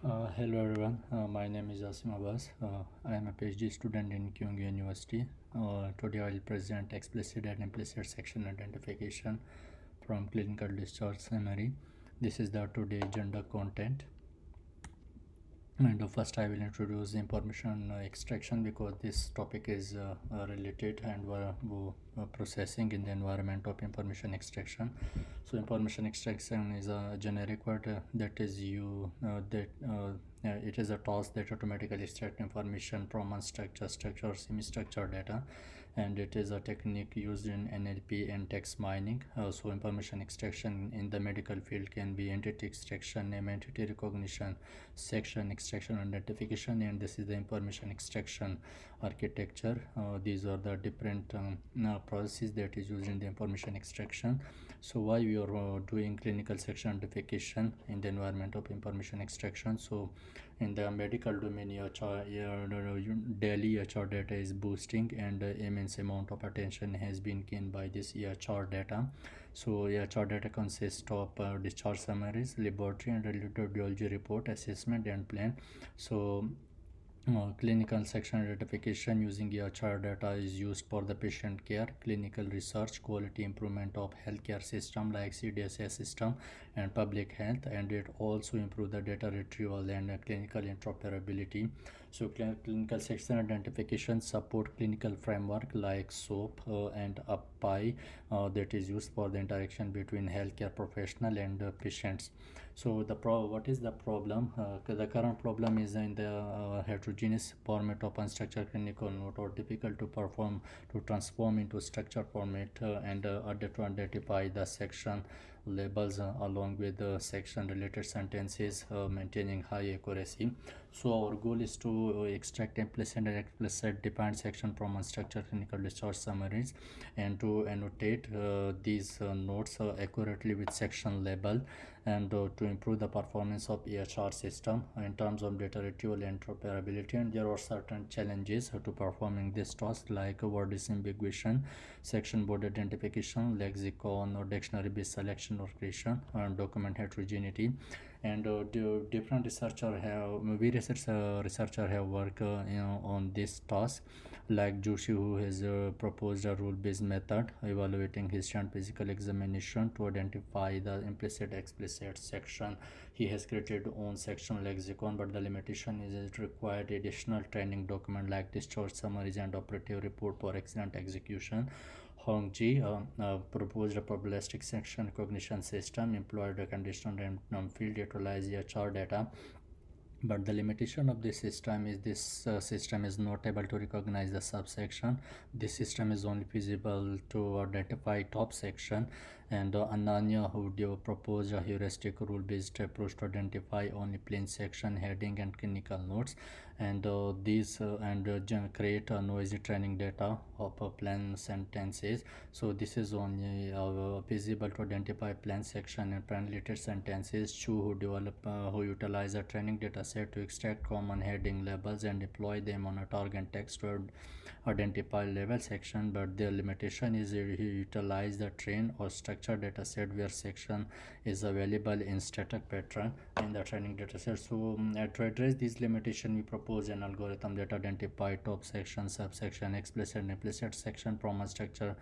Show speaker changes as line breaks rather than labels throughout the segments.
Hello everyone, my name is Asim Abbas. I am a PhD student in Kyung University. Today I will present explicit and implicit section identification from clinical discharge summary. This is the today agenda content. And first I will introduce information extraction because this topic is related and processing in the environment of information extraction. So information extraction is a generic word that is it is a task that automatically extract information from unstructured, structured or semi-structured data, and it is a technique used in NLP and text mining. So information extraction in the medical field can be entity extraction, name entity recognition, section extraction, identification, and this is the information extraction architecture. These are the different processes that is used in the information extraction. So why we are doing clinical section identification in the environment of information extraction? So in the medical domain, daily EHR data is boosting, and immense amount of attention has been gained by this EHR data. So EHR data consists of discharge summaries, laboratory and radiology report, assessment and plan. So clinical section identification using EHR data is used for the patient care, clinical research, quality improvement of healthcare system like CDSS system and public health, and it also improve the data retrieval and clinical interoperability. So clinical section identification support clinical framework like SOAP and API that is used for the interaction between healthcare professional and patients. So what is the problem? The current problem is in the heterogeneous format of unstructured clinical note, or difficult to transform into structured format and to identify the section labels along with the section related sentences, maintaining high accuracy. So our goal is to extract implicit and explicit defined section from unstructured clinical discharge summaries and to annotate these notes accurately with section label, and to improve the performance of EHR system in terms of data retrieval and interoperability. And there are certain challenges to performing this task, like word disambiguation, section board identification, lexicon or dictionary based selection or creation, and document heterogeneity. And different researcher have worked on this task, like Joshi, who has proposed a rule-based method evaluating history and physical examination to identify the implicit explicit section. He has created own section lexicon, but the limitation is it required additional training document like discharge summaries and operative report for excellent execution. Hongji proposed a probabilistic section recognition system employed a conditional random field utilize EHR data, but the limitation of this system is system is not able to recognize the subsection. This system is only feasible to identify top section, and Ananya, who proposed a heuristic rule based approach to identify only plain section, heading and clinical notes, and create a noisy training data of plain sentences. So this is only feasible to identify plain section and plain related sentences. Chu, who utilize a training data set to extract common heading labels and deploy them on a target text to identify level section, but their limitation is he utilize the train or structured data set where section is available in static pattern in the training data set. So to address this limitation, we propose an algorithm that identify top section, subsection, explicit and implicit section from a structure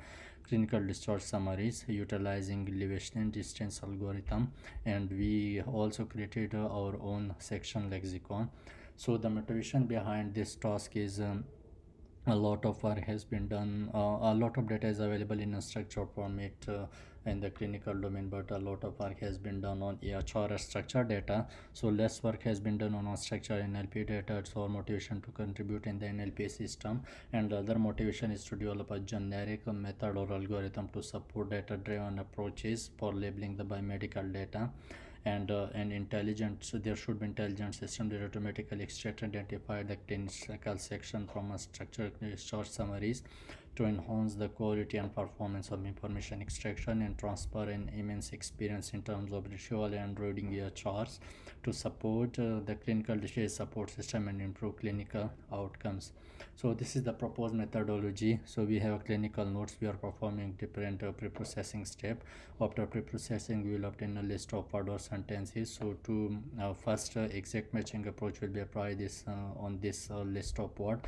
clinical discharge summaries utilizing elevation distance algorithm, and we also created our own section lexicon. So the motivation behind this task is a lot of work has been done. A lot of data is available in a structured format in the clinical domain, but a lot of work has been done on EHR structured data. So less work has been done on structured NLP data. It's our motivation to contribute in the NLP system, and the other motivation is to develop a generic method or algorithm to support data driven approaches for labeling the biomedical data, and so there should be intelligent system that automatically extract and identify the clinical section from a structured short summaries to enhance the quality and performance of information extraction and transfer an immense experience in terms of retrieval and reading charts to support the clinical decision support system and improve clinical outcomes. So this is the proposed methodology. So we have clinical notes. We are performing different pre-processing step. After pre-processing, we will obtain a list of word or sentences. So to first exact matching approach will be applied this on this list of word,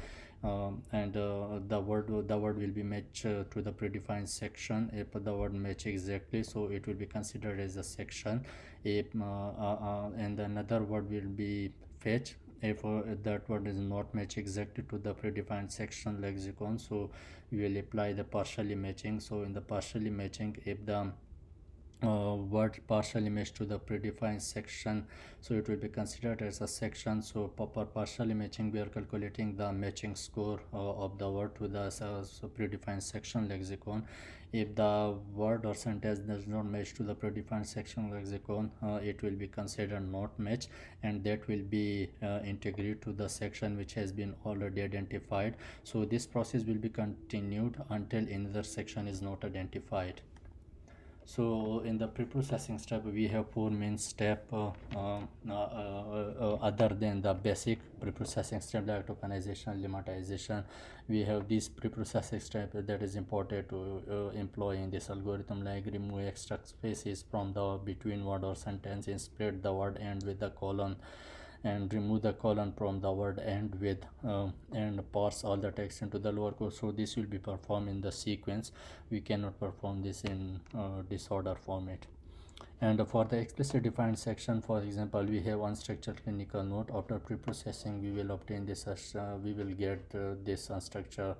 and the word will be matched to the predefined section. If the word match exactly, so it will be considered as a section. If and another word will be fetch. If that word is not match exactly to the predefined section lexicon, so we will apply the partially matching. So in the partially matching, if the word partially matched to the predefined section, so it will be considered as a section. So for partially matching, we are calculating the matching score of the word to the predefined section lexicon. If the word or sentence does not match to the predefined section lexicon, it will be considered not match, and that will be integrated to the section which has been already identified. So this process will be continued until another section is not identified. So in the pre-processing step, we have four main steps other than the basic pre-processing step like tokenization, lemmatization. We have this pre-processing step that is important to employ in this algorithm, like remove extract spaces from the between word or sentence and spread the word end with the colon, and remove the colon from the word end with and parse all the text into the lower code. So this will be performed in the sequence. We cannot perform this in disorder format. And for the explicit defined section, for example, we have unstructured clinical note. After pre-processing, we will obtain this we will get this unstructured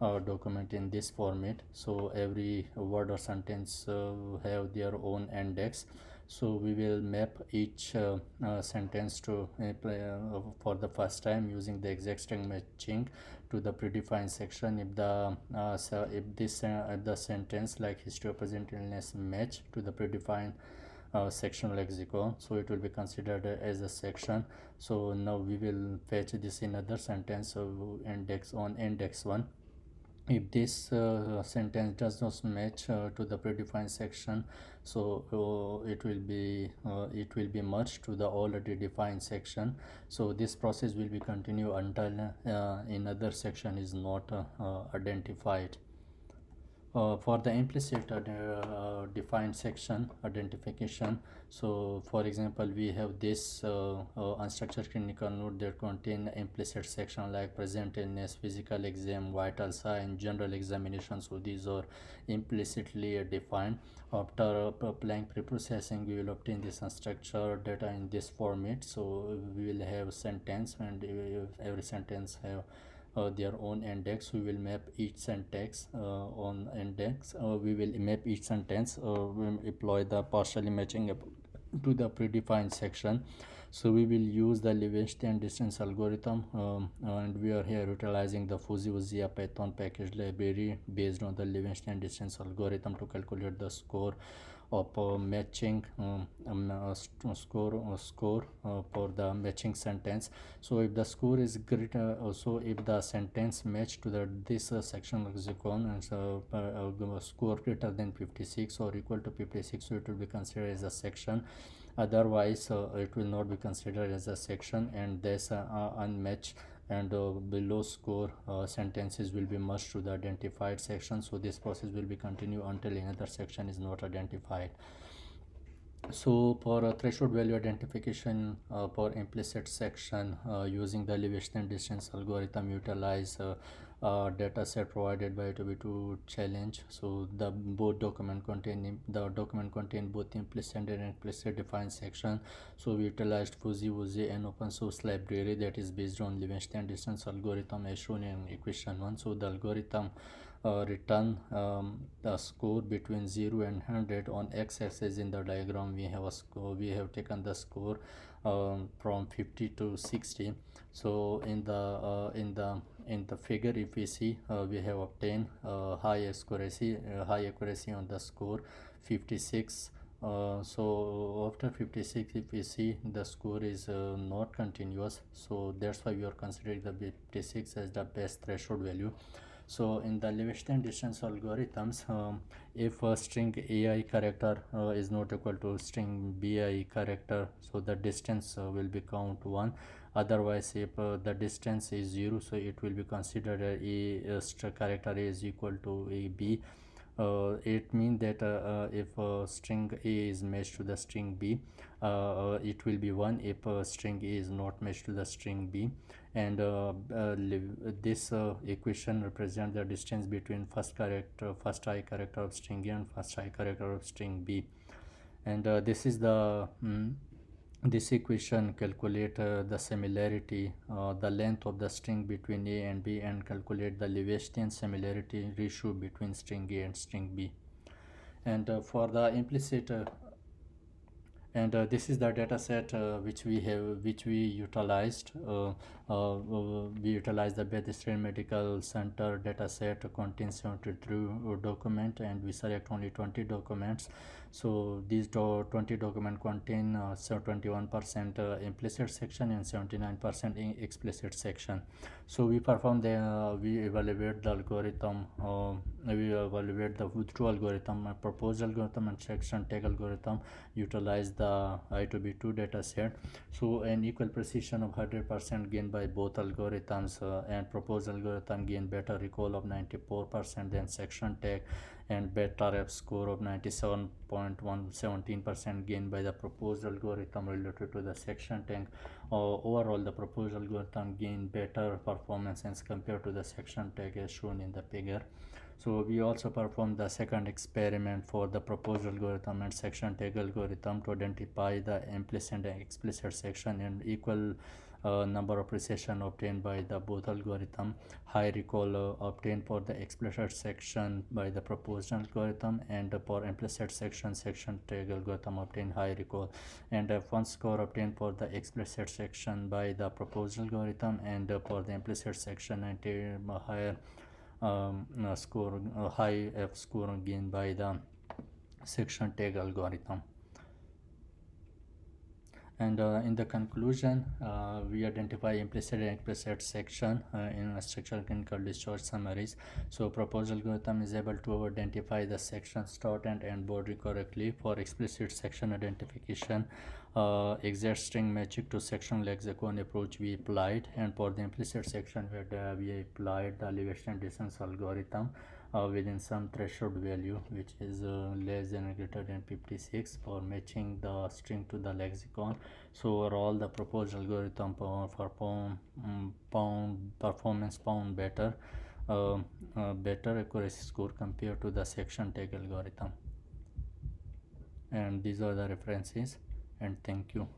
document in this format. So every word or sentence have their own index. So we will map each sentence to for the first time using the exact string matching to the predefined section. If the if the sentence like history of present illness match to the predefined section lexicon, so it will be considered as a section. So now we will fetch this in other sentence index on index 1. If this sentence does not match to the predefined section, so it will be merged to the already defined section. So this process will be continue until another section is not identified. For the implicit defined section identification, so for example, we have this unstructured clinical note that contain implicit section like present illness, physical exam, vital sign, general examination. So these are implicitly defined. After applying pre-processing, we will obtain this unstructured data in this format. So we will have sentence, and every sentence have their own index. We will map each sentence on index. We will map each sentence. We will employ the partially matching to the predefined section. So we will use the Levenshtein distance algorithm, and we are here utilizing the fuzzy Python package library based on the Levenshtein distance algorithm to calculate the score of matching score for the matching sentence. So if the score is greater, also if the sentence match to the this section lexicon and score greater than 56 or equal to 56, so it will be considered as a section. Otherwise it will not be considered as a section, and this unmatched and below score sentences will be merged to the identified section. So this process will be continued until another section is not identified. So for threshold value identification for implicit section, using the Levenshtein distance algorithm, utilize data set provided by AtoB2 challenge. So the document contain both implicit and implicit defined section. So we utilized fuzzy an open source library that is based on Levenshtein distance algorithm as shown in equation 1. So the algorithm return the score between 0 and 100. On x-axis in the diagram, we have a score. We have taken the score from 50 to 60. So in the figure, if we see, we have obtained high accuracy on the score 56. So after 56, if we see, the score is not continuous, so that's why we are considering the 56 as the best threshold value. So in the elevation distance algorithms, if a string AI character is not equal to string BI character, so the distance will be count 1. Otherwise, if the distance is 0, so it will be considered character A is equal to a B. It means that if string A is matched to the string B, it will be 1 if string A is not matched to the string B. And this equation represents the distance between first I character of string A and first I character of string B. And this equation calculate the similarity, the length of the string between A and B, and calculate the Lewisian similarity ratio between string A and string B. And for the implicit and this is the data set which we utilized. We utilized the Beth Israel Medical Center data set contains 73 document, and we select only 20 documents. So these 20 document contain 21% implicit section and 79% explicit section. So we perform we evaluate the algorithm, we evaluate the true algorithm, proposed algorithm, and section tag algorithm utilize the I2B2 data set. So an equal precision of 100% gained by both algorithms, and proposed algorithm gain better recall of 94% than section tag, and better F score of 97.117% gained by the proposed algorithm related to the section tag. Overall, the proposed algorithm gained better performance as compared to the section tag as shown in the figure. So we also performed the second experiment for the proposed algorithm and section tag algorithm to identify the implicit and explicit section, and equal number of precision obtained by the both algorithm. High recall obtained for the explicit section by the proposed algorithm, and for implicit section tag algorithm obtained high recall. And F1 score obtained for the explicit section by the proposed algorithm, and for the implicit section and higher high F score gained by the section tag algorithm. And in the conclusion, we identify implicit and explicit section in structural clinical discharge summaries. So proposed algorithm is able to identify the section start and end body correctly. For explicit section identification, exact string matching to section lexicon approach we applied, and for the implicit section we applied the elevation distance algorithm within some threshold value, which is less than or greater than 56 for matching the string to the lexicon. So overall, the proposed algorithm performance found better better accuracy score compared to the section tag algorithm. And these are the references, and thank you.